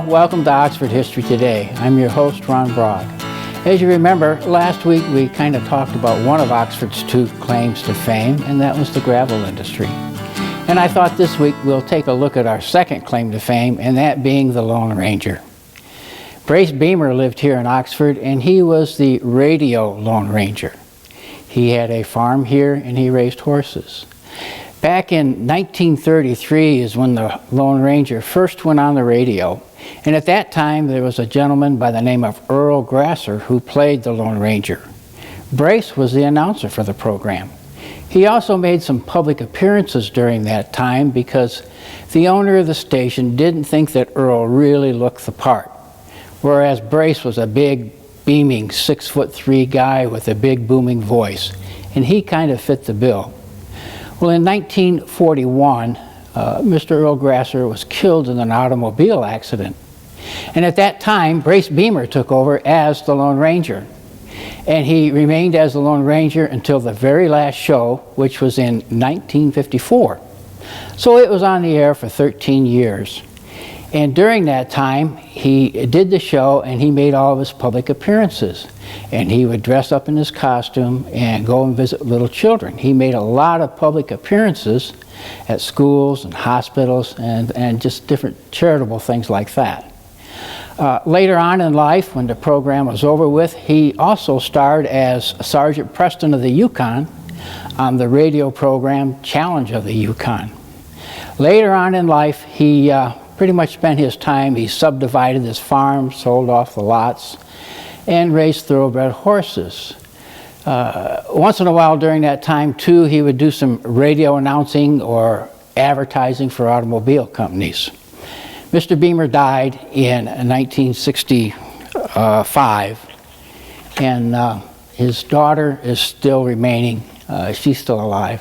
welcome to Oxford History Today. I'm your host, Ron Bragg. As you remember, last week we kind of talked about one of Oxford's two claims to fame, and that was the gravel industry. And I thought this week we'll take a look at our second claim to fame, and that being the Lone Ranger. Brace Beemer lived here in Oxford, and he was the radio Lone Ranger. He had a farm here, and he raised horses. Back in 1933 is when the Lone Ranger first went on the radio, and at that time there was a gentleman by the name of Earl Grasser who played the Lone Ranger. Brace was the announcer for the program. He also made some public appearances during that time because the owner of the station didn't think that Earl really looked the part, whereas Brace was a big, beaming 6'3" guy with a big booming voice, and he kind of fit the bill. Well, in 1941, Mr. Earl Grasser was killed in an automobile accident. And at that time, Brace Beemer took over as the Lone Ranger. And he remained as the Lone Ranger until the very last show, which was in 1954. So it was on the air for 13 years. And during that time, he did the show and he made all of his public appearances. And he would dress up in his costume and go and visit little children. He made a lot of public appearances at schools and hospitals and just different charitable things like that. Later on in life, when the program was over with, he also starred as Sergeant Preston of the Yukon on the radio program Challenge of the Yukon. Later on in life, he pretty much spent his time, he subdivided his farm, sold off the lots, and raised thoroughbred horses. Once in a while during that time, too, he would do some radio announcing or advertising for automobile companies. Mr. Beemer died in 1965, and his daughter is still remaining. She's still alive.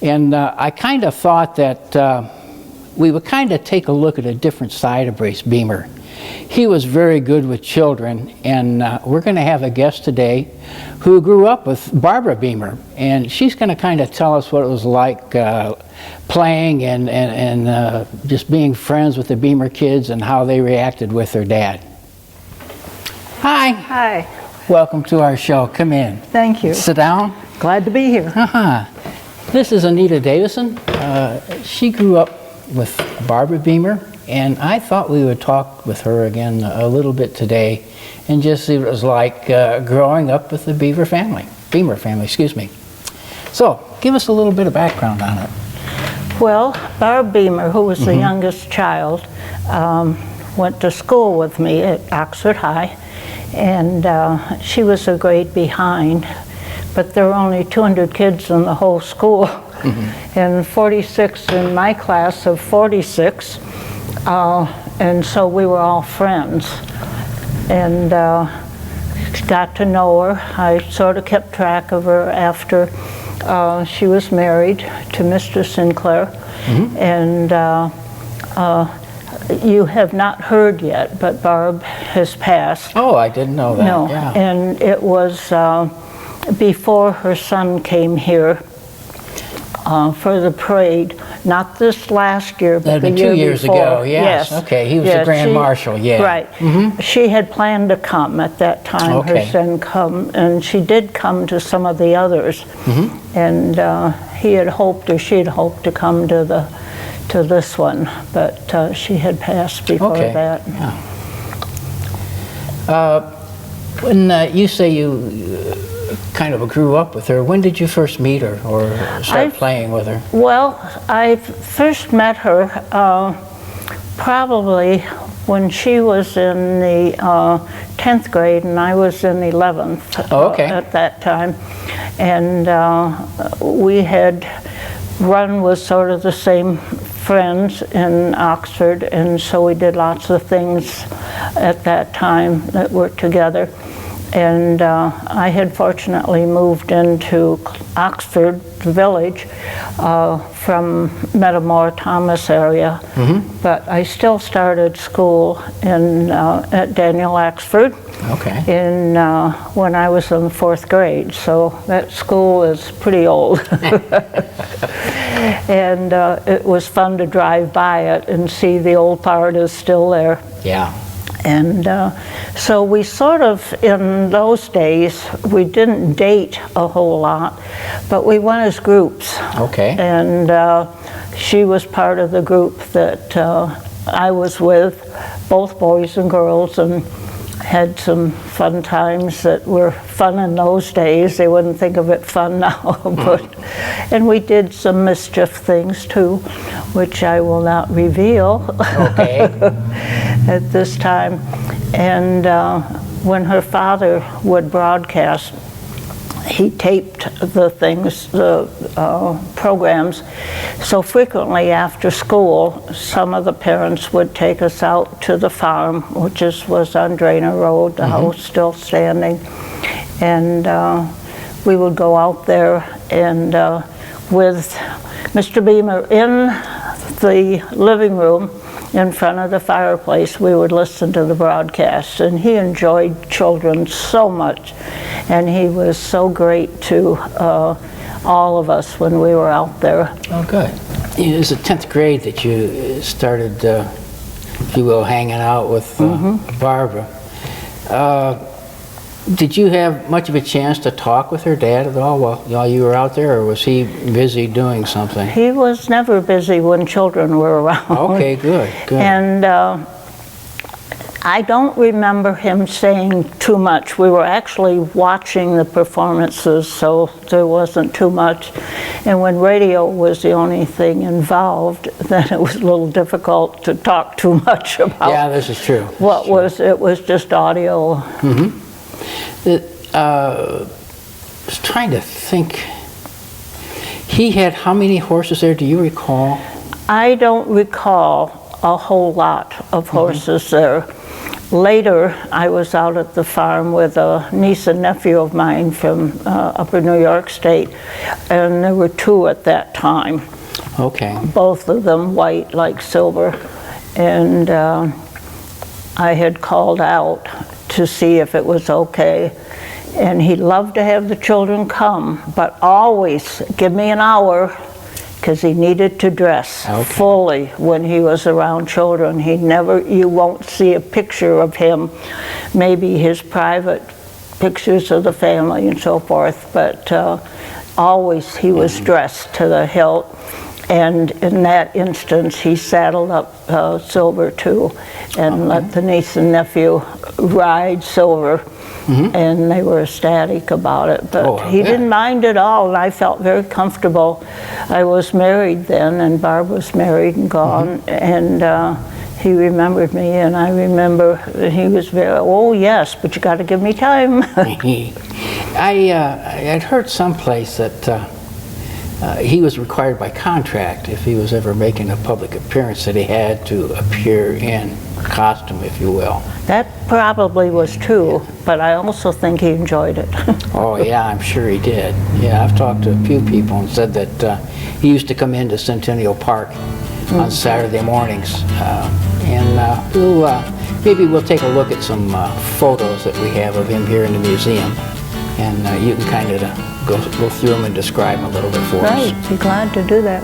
And I kind of thought that we would kind of take a look at a different side of Brace Beemer. He was very good with children, and we're going to have a guest today who grew up with Barbara Beemer, and she's going to kind of tell us what it was like playing and just being friends with the Beemer kids and how they reacted with their dad. Hi. Hi. Welcome to our show. Come in. Thank you. Sit down. Glad to be here. This is Anita Davison. She grew up with Barbara Beemer, and I thought we would talk with her again a little bit today and just see what it was like growing up with the Beaver family. Beemer family, excuse me. So, give us a little bit of background on it. Well, Barb Beemer, who was the youngest child, went to school with me at Oxford High, and she was a grade behind, but there were only 200 kids in the whole school. And 46 in my class of 46, and so we were all friends. And got to know her. I sort of kept track of her after she was married to Mr. Sinclair. And you have not heard yet, but Barb has passed. Oh, I didn't know that. No, yeah. And it was before her son came here for the parade, not this last year, but the year 2 years before. ago, yes. Okay, he was the Grand Marshal, yeah. Right. She had planned to come at that time, her son come, and she did come to some of the others. And he had hoped, or she had hoped to come to this one, but she had passed before that. Yeah. When you say you kind of grew up with her, when did you first meet her or start playing with her? Well, I first met her probably when she was in the 10th grade and I was in 11th at that time. And we had run with sort of the same friends in Oxford, and so we did lots of things at that time that were together. And I had fortunately moved into Oxford Village from Metamora Thomas area, but I still started school at Daniel Axford when I was in the 4th grade, so that school is pretty old. And it was fun to drive by it and see the old part is still there. Yeah. And so we sort of, in those days, we didn't date a whole lot, but we went as groups. Okay. And she was part of the group that I was with, both boys and girls, and had some fun times that were fun in those days. They wouldn't think of it fun now. And we did some mischief things too, which I will not reveal at this time. And when her father would broadcast, he taped the things, the programs. So frequently after school, some of the parents would take us out to the farm, which was on Drainer Road, the house still standing. And we would go out there and with Mr. Beemer in the living room in front of the fireplace, we would listen to the broadcast. And he enjoyed children so much. And he was so great to all of us when we were out there. Oh, good. It was the 10th grade that you started, if you will, hanging out with Barbara. Did you have much of a chance to talk with her dad at all while you were out there, or was he busy doing something? He was never busy when children were around. Okay, good. And I don't remember him saying too much. We were actually watching the performances, so there wasn't too much. And when radio was the only thing involved, then it was a little difficult to talk too much about. Yeah, this is true. It was just audio. I was trying to think. He had how many horses there? Do you recall? I don't recall a whole lot of horses there. Later, I was out at the farm with a niece and nephew of mine from upper New York State, and there were 2 at that time. Okay. Both of them white like silver. And I had called out to see if it was okay. And he loved to have the children come, but always give me an hour, because he needed to dress fully when he was around children. He never, you won't see a picture of him, maybe his private pictures of the family and so forth, but always he was dressed to the hilt. And in that instance, he saddled up Silver too, and let the niece and nephew ride Silver. And they were ecstatic about it, but he didn't mind at all, and I felt very comfortable. I was married then, and Barb was married and gone, and he remembered me, and I remember he was very, oh yes, but you got to give me time. I'd heard someplace that he was required by contract, if he was ever making a public appearance, that he had to appear in costume, if you will. That probably was true, but I also think he enjoyed it. Oh yeah, I'm sure he did. Yeah, I've talked to a few people and said that he used to come into Centennial Park on Saturday mornings. Maybe we'll take a look at some photos that we have of him here in the museum, and you can kind of go through them and describe them a little bit for us. Right, be glad to do that.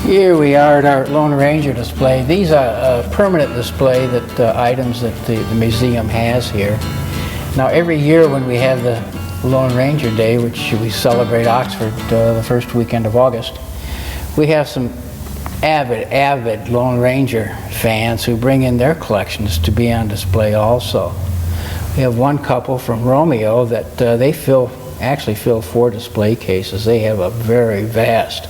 Here we are at our Lone Ranger display. These are a permanent display that items that the museum has here. Now every year when we have the Lone Ranger Day, which we celebrate Oxford the first weekend of August, we have some avid Lone Ranger fans who bring in their collections to be on display also. We have one couple from Romeo that they actually fill 4 display cases. They have a very vast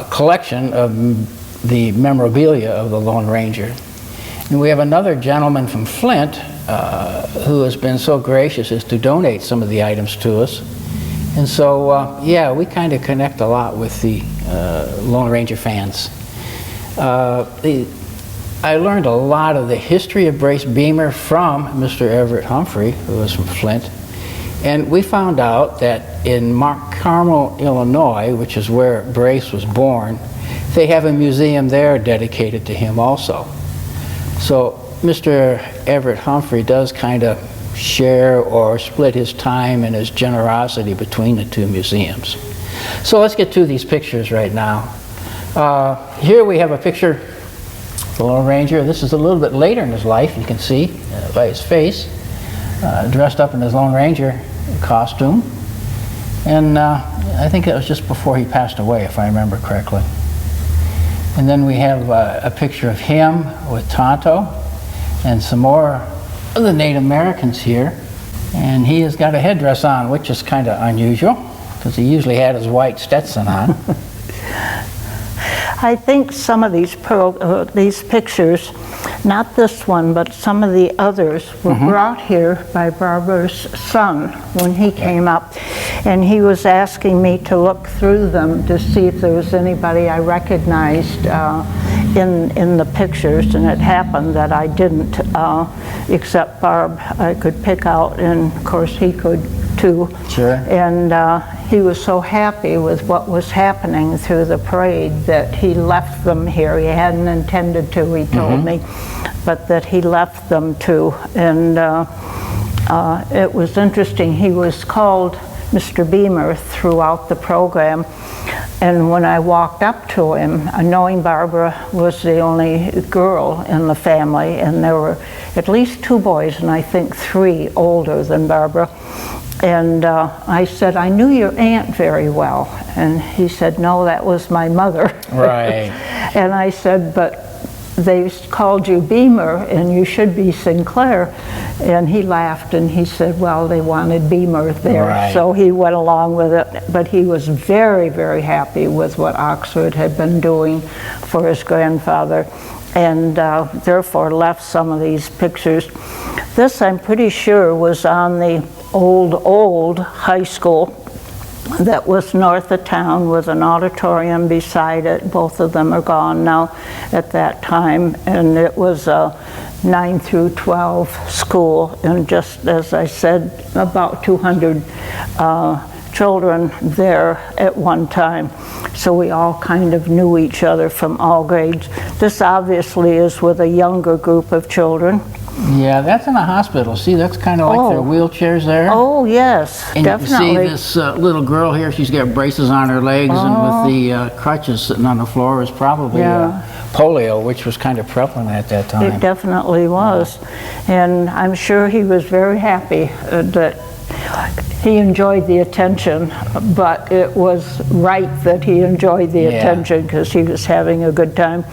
collection of the memorabilia of the Lone Ranger. And we have another gentleman from Flint who has been so gracious as to donate some of the items to us. And so, yeah, we kind of connect a lot with the Lone Ranger fans. I learned a lot of the history of Brace Beemer from Mr. Everett Humphrey, who was from Flint. And we found out that in Mount Carmel, Illinois, which is where Brace was born, they have a museum there dedicated to him also. So Mr. Everett Humphrey does kind of share or split his time and his generosity between the two museums. So let's get to these pictures right now. Here we have a picture of the Lone Ranger. This is a little bit later in his life, you can see by his face, dressed up in his Lone Ranger costume. And I think it was just before he passed away, if I remember correctly. And then we have a picture of him with Tonto and some more of the Native Americans here. And he has got a headdress on, which is kind of unusual, because he usually had his white Stetson on. I think some of these pictures, not this one, but some of the others were brought here by Barbara's son when he came up. And he was asking me to look through them to see if there was anybody I recognized in the pictures, and it happened that I didn't, except Barb I could pick out, and of course he could too. Sure. And he was so happy with what was happening through the parade that he left them here. He hadn't intended to, he told me, but that he left them to. And it was interesting. He was called Mr. Beemer throughout the program. And when I walked up to him, knowing Barbara was the only girl in the family, and there were at least 2 boys, and I think 3 older than Barbara. And I said, I knew your aunt very well. And he said, no, that was my mother. Right. And I said, but they called you Beemer, and you should be Sinclair. And he laughed, and he said, well, they wanted Beemer there. Right. So he went along with it. But he was very, very happy with what Oxford had been doing for his grandfather, and therefore left some of these pictures. This, I'm pretty sure, was on the old high school that was north of town with an auditorium beside it. Both of them are gone now at that time, and it was a 9 through 12 school, and just as I said, about 200 children there at one time. So we all kind of knew each other from all grades. This obviously is with a younger group of children. Yeah, that's in a hospital. See, that's kind of like their wheelchairs there. Oh, yes, and definitely. And you see this little girl here, she's got braces on her legs, and with the crutches sitting on the floor is probably polio, which was kind of prevalent at that time. It definitely was. And I'm sure he was very happy that he enjoyed the attention, but it was right that he enjoyed the attention because he was having a good time.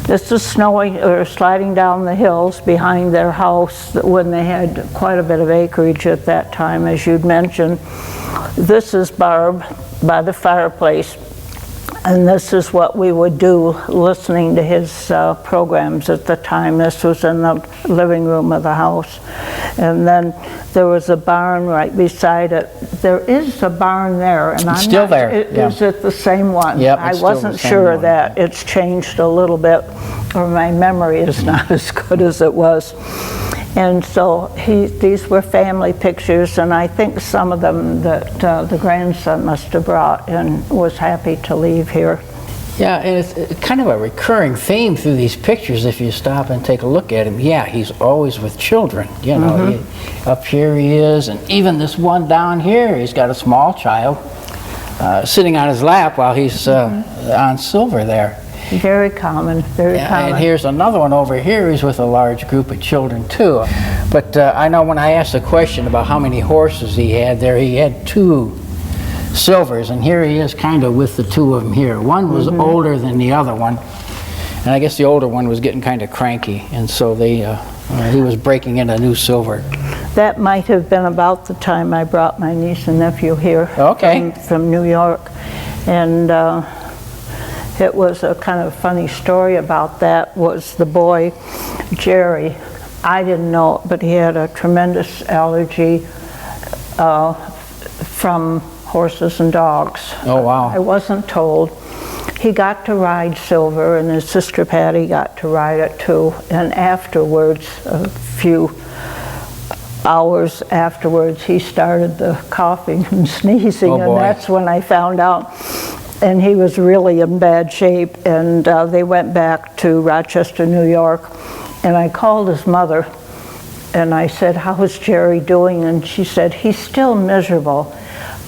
This is snowing or sliding down the hills behind their house when they had quite a bit of acreage at that time, as you'd mentioned. This is Barb by the fireplace, and this is what we would do listening to his programs at the time. This was in the living room of the house. And then there was a barn right beside it. There is a barn there, and I'm still not, there. Is it the same one? Yep, I wasn't sure of that. It's changed a little bit, or my memory is not as good as it was. And so these were family pictures, and I think some of them that the grandson must have brought and was happy to leave here. Yeah, and it's kind of a recurring theme through these pictures if you stop and take a look at him. Yeah, he's always with children, you know. Up here he is, and even this one down here, he's got a small child sitting on his lap while he's on silver there. Very common, very common. And here's another one over here. He's with a large group of children too. But I know when I asked the question about how many horses he had there, he had 2 silvers, and here he is kind of with the 2 of them here. One was older than the other one, and I guess the older one was getting kind of cranky, and so he was breaking in a new silver. That might have been about the time I brought my niece and nephew here from New York. And It was a kind of funny story about that. Was the boy, Jerry, I didn't know it, but he had a tremendous allergy from horses and dogs. Oh, wow. I wasn't told. He got to ride Silver, and his sister Patty got to ride it too. And afterwards, a few hours afterwards, he started the coughing and sneezing, and that's when I found out. And he was really in bad shape, and they went back to Rochester, New York, and I called his mother, and I said, "How is Jerry doing?" And she said, "He's still miserable,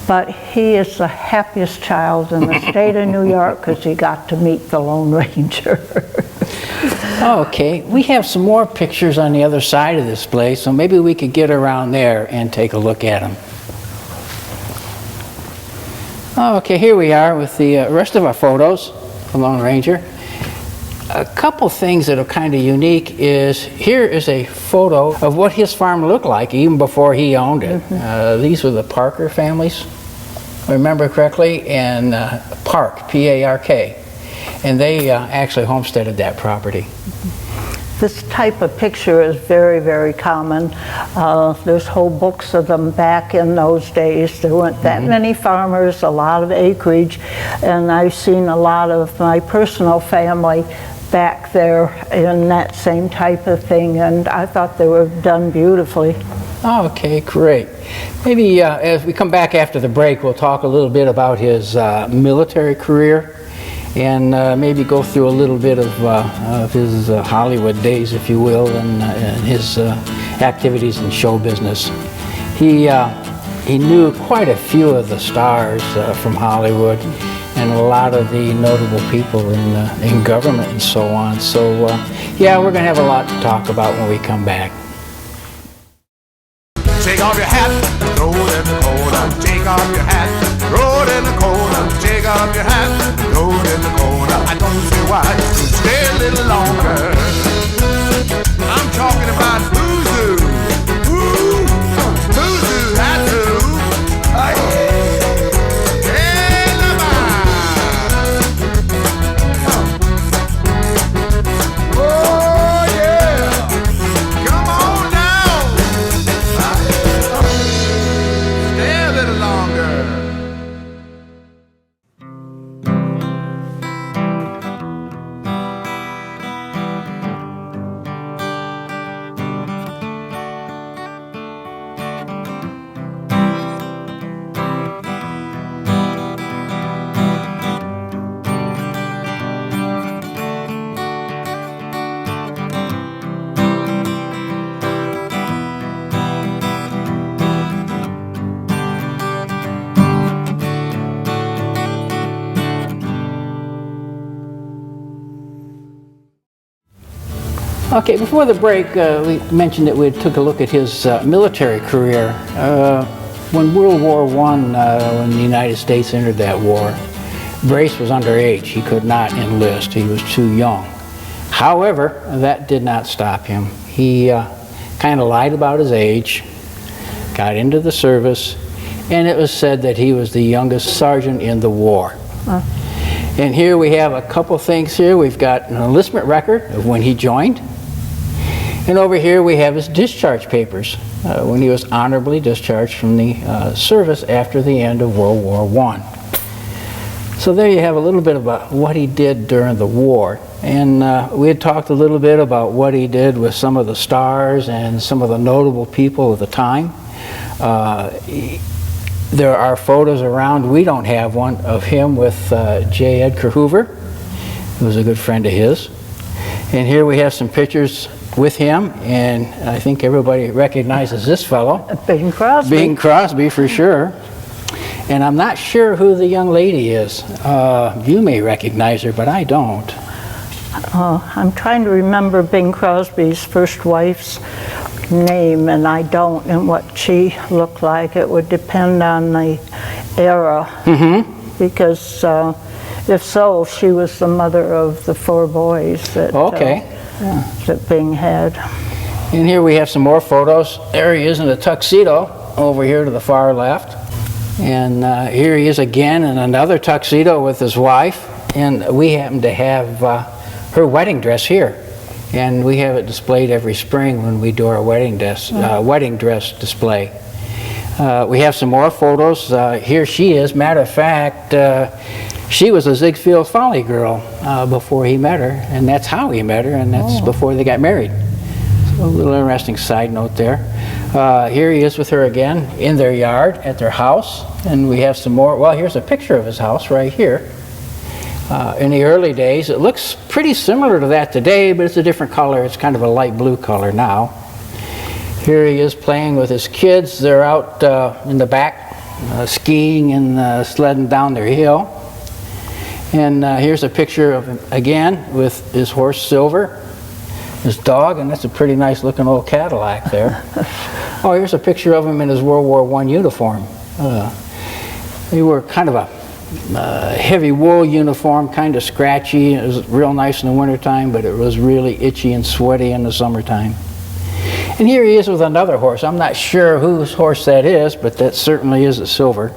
but he is the happiest child in the state of New York because he got to meet the Lone Ranger." Okay, we have some more pictures on the other side of this place, so maybe we could get around there and take a look at them. Okay, here we are with the rest of our photos, the Lone Ranger. A couple things that are kind of unique is, here is a photo of what his farm looked like even before he owned it. These were the Parker families, if I remember correctly, and Park, P-A-R-K. And they actually homesteaded that property. This type of picture is very, very common. There's whole books of them back in those days. There weren't that many farmers, a lot of acreage, and I've seen a lot of my personal family back there in that same type of thing, and I thought they were done beautifully. Okay, great. Maybe as we come back after the break, we'll talk a little bit about his military career, and maybe go through a little bit of his Hollywood days, if you will, and his activities in show business. He knew quite a few of the stars from Hollywood and a lot of the notable people in government and so on. So yeah, we're going to have a lot to talk about when we come back. Take off your hat, throw it in the corner. Take off your hat, throw it in the corner. Take off your hat, throw it in the corner. I don't see why you should stay a little longer. I'm talking about Boozoo. Woo! Boozoo, that's who. Oh yeah! Come on down. Stay a little longer. Okay, before the break, we mentioned that we took a look at his military career. When World War I, when the United States entered that war, Brace was underage. He could not enlist. He was too young. However, that did not stop him. He kind of lied about his age, got into the service, and it was said that he was the youngest sergeant in the war. And here we have a couple things here. We've got an enlistment record of when he joined. And over here we have his discharge papers, when he was honorably discharged from the service after the end of World War I. So there you have a little bit about what he did during the war. And we had talked a little bit about what he did with some of the stars and some of the notable people of the time. There are photos around. We don't have one of him with J. Edgar Hoover, who was a good friend of his. And here we have some pictures with him, and I think everybody recognizes this fellow. Bing Crosby. Bing Crosby, for sure. And I'm not sure who the young lady is. You may recognize her, but I don't. I'm trying to remember Bing Crosby's first wife's name, and I don't, and what she looked like. It would depend on the era, because if so, she was the mother of the 4 boys that, that Bing had. And here we have some more photos. There he is in a tuxedo over here to the far left. And here he is again in another tuxedo with his wife. and we happen to have her wedding dress here. And we have it displayed every spring when we do our wedding dress display. We have some more photos. Here she is. Matter of fact, she was a Ziegfeld Folly girl before he met her, and that's how he met her, and that's before they got married. So a little interesting side note there. Here he is with her again in their yard at their house, and we have some more. Well, here's a picture of his house right here. In the early days, it looks pretty similar to that today, but it's a different color. It's kind of a light blue color now. Here he is playing with his kids. They're out in the back skiing and sledding down their hill. And here's a picture of him again with his horse Silver, his dog, and that's a pretty nice looking old Cadillac there. Oh, here's a picture of him in his World War I uniform. They were kind of a heavy wool uniform, kind of scratchy. It was real nice in the wintertime, but it was really itchy and sweaty in the summertime. And here he is with another horse. I'm not sure whose horse that is, but that certainly is a Silver.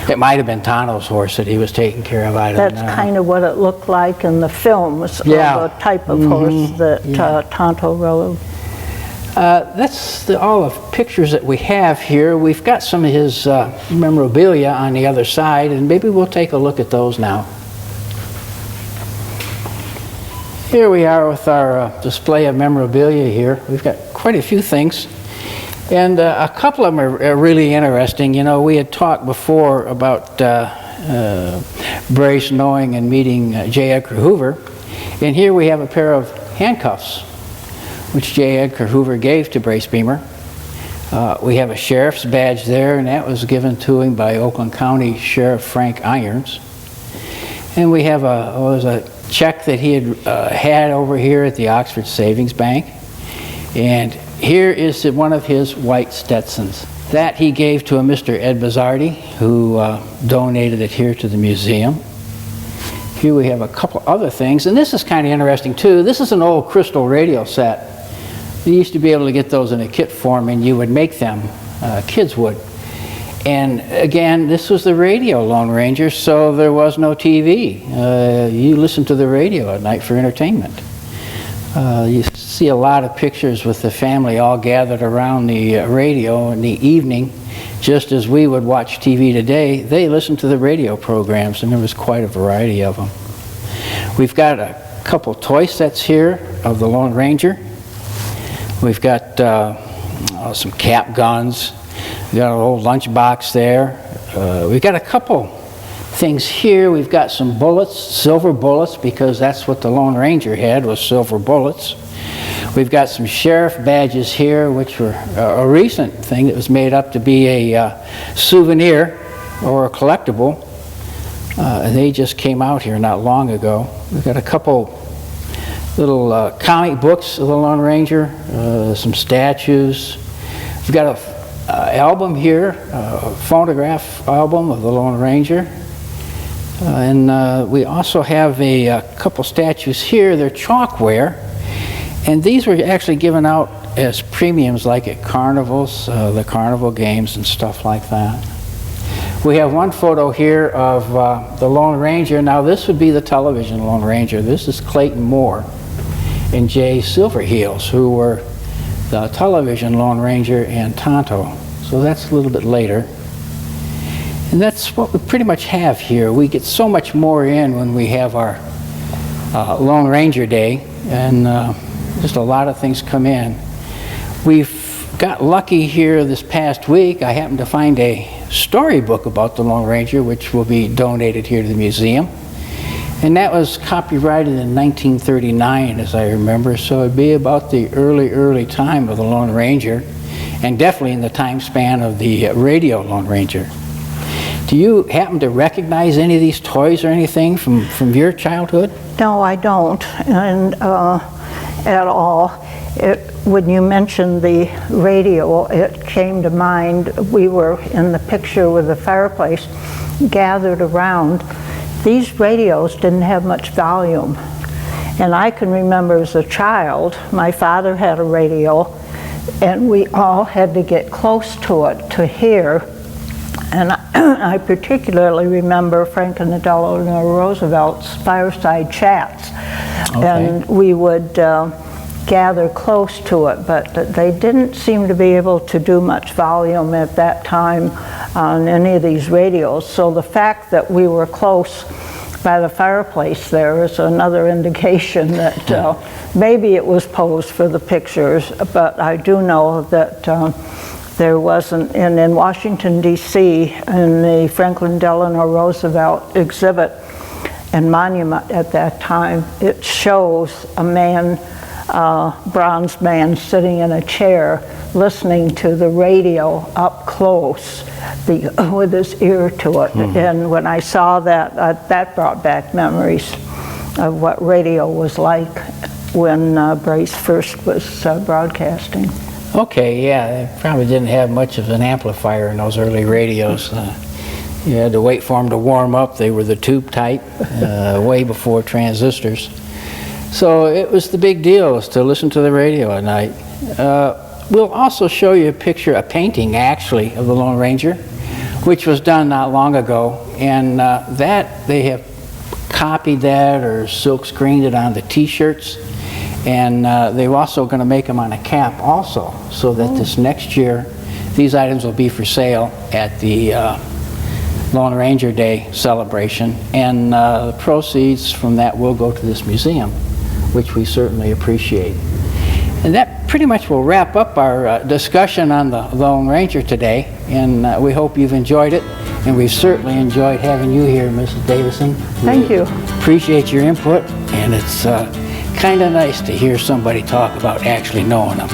It might have been Tonto's horse that he was taking care of. I don't know. That's kind of what it looked like in the films of the type of horse that Tonto rode. That's all the pictures that we have here. We've got some of his memorabilia on the other side, and maybe we'll take a look at those now. Here we are with our display of memorabilia here. We've got quite a few things, and a couple of them are really interesting. You know, we had talked before about Brace knowing and meeting J. Edgar Hoover, and here we have a pair of handcuffs which J. Edgar Hoover gave to Brace Beemer. We have a sheriff's badge there, and that was given to him by Oakland County Sheriff Frank Irons. And we have a check that he had over here at the Oxford Savings Bank. And here is one of his white Stetsons. That he gave to a Mr. Ed Bizzardi, who donated it here to the museum. Here we have a couple other things, and this is kind of interesting too. This is an old crystal radio set. You used to be able to get those in a kit form, and you would make them, kids would. And again, this was the radio Lone Ranger, so there was no TV. You listened to the radio at night for entertainment. You see a lot of pictures with the family all gathered around the radio in the evening. Just as we would watch TV today, they listened to the radio programs, and there was quite a variety of them. We've got a couple toy sets here of the Lone Ranger. We've got some cap guns. We've got an old lunchbox there. We've got a couple things here. We've got some bullets, silver bullets, because that's what the Lone Ranger had, was silver bullets. We've got some sheriff badges here, which were a recent thing that was made up to be a souvenir or a collectible. They just came out here not long ago. We've got a couple little comic books of the Lone Ranger, some statues. We've got an album here, a phonograph album of the Lone Ranger. And we also have a couple statues here. They're chalkware. And these were actually given out as premiums, like at carnivals, the carnival games and stuff like that. We have one photo here of the Lone Ranger. Now this would be the television Lone Ranger. This is Clayton Moore and Jay Silverheels, who were the television Lone Ranger and Tonto. So that's a little bit later. And that's what we pretty much have here. We get so much more in when we have our Lone Ranger Day, and just a lot of things come in. We've got lucky here this past week. I happened to find a storybook about the Lone Ranger, which will be donated here to the museum. And that was copyrighted in 1939, as I remember, so it'd be about the early time of the Lone Ranger, and definitely in the time span of the radio Lone Ranger. Do you happen to recognize any of these toys or anything from your childhood? No, I don't, and at all. When you mentioned the radio, it came to mind. We were in the picture with the fireplace, gathered around. These radios didn't have much volume, and I can remember as a child, my father had a radio, and we all had to get close to it to hear And I particularly remember Franklin Delano Roosevelt's fireside chats. Okay. And we would gather close to it, but they didn't seem to be able to do much volume at that time on any of these radios. So the fact that we were close by the fireplace there is another indication that maybe it was posed for the pictures, but I do know that there wasn't, and in Washington, D.C., in the Franklin Delano Roosevelt exhibit and monument at that time, it shows a man, bronze man, sitting in a chair listening to the radio up close with his ear to it. And when I saw that, that brought back memories of what radio was like when Brace first was broadcasting. Okay, yeah, they probably didn't have much of an amplifier in those early radios. You had to wait for them to warm up. They were the tube type, way before transistors. So it was the big deal, was to listen to the radio at night. We'll also show you a painting actually of the Lone Ranger, which was done not long ago, and that they have copied that or silk screened it on the t-shirts, and they're also going to make them on a cap also, so that this next year these items will be for sale at the Lone Ranger Day celebration, and the proceeds from that will go to this museum, which we certainly appreciate. And that pretty much will wrap up our discussion on the Lone Ranger today, and we hope you've enjoyed it, and we've certainly enjoyed having you here, Mrs. Davison. Thank you. Appreciate your input, and it's kind of nice to hear somebody talk about actually knowing them.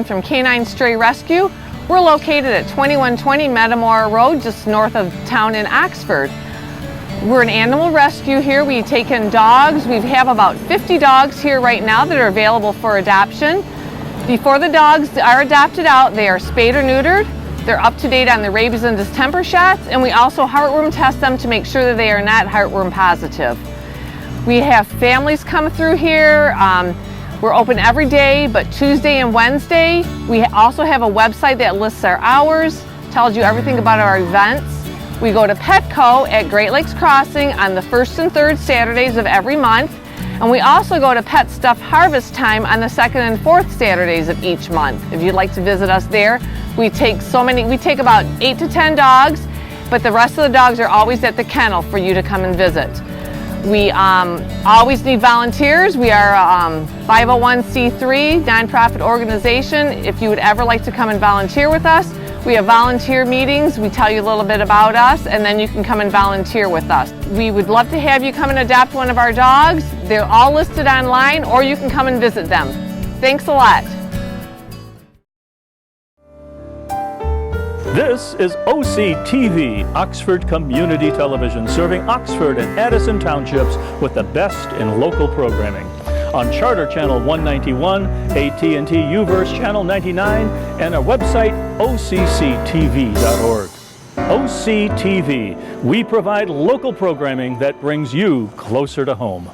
From Canine Stray Rescue. We're located at 2120 Metamora Road, just north of town in Oxford. We're an animal rescue here. We take in dogs. We have about 50 dogs here right now that are available for adoption. Before the dogs are adopted out, they are spayed or neutered. They're up to date on the rabies and distemper shots, and we also heartworm test them to make sure that they are not heartworm positive. We have families come through here. We're open every day, but Tuesday and Wednesday. We also have a website that lists our hours, tells you everything about our events. We go to Petco at Great Lakes Crossing on the first and third Saturdays of every month. And we also go to Pet Stuff Harvest Time on the second and fourth Saturdays of each month. If you'd like to visit us there, we take about 8 to 10 dogs, but the rest of the dogs are always at the kennel for you to come and visit. We always need volunteers. We are a 501c3 nonprofit organization. If you would ever like to come and volunteer with us, we have volunteer meetings. We tell you a little bit about us, and then you can come and volunteer with us. We would love to have you come and adopt one of our dogs. They're all listed online, or you can come and visit them. Thanks a lot. This is OCTV, Oxford Community Television, serving Oxford and Addison Townships with the best in local programming. On Charter Channel 191, AT&T UVerse Channel 99, and our website, OCCTV.org. OCTV, we provide local programming that brings you closer to home.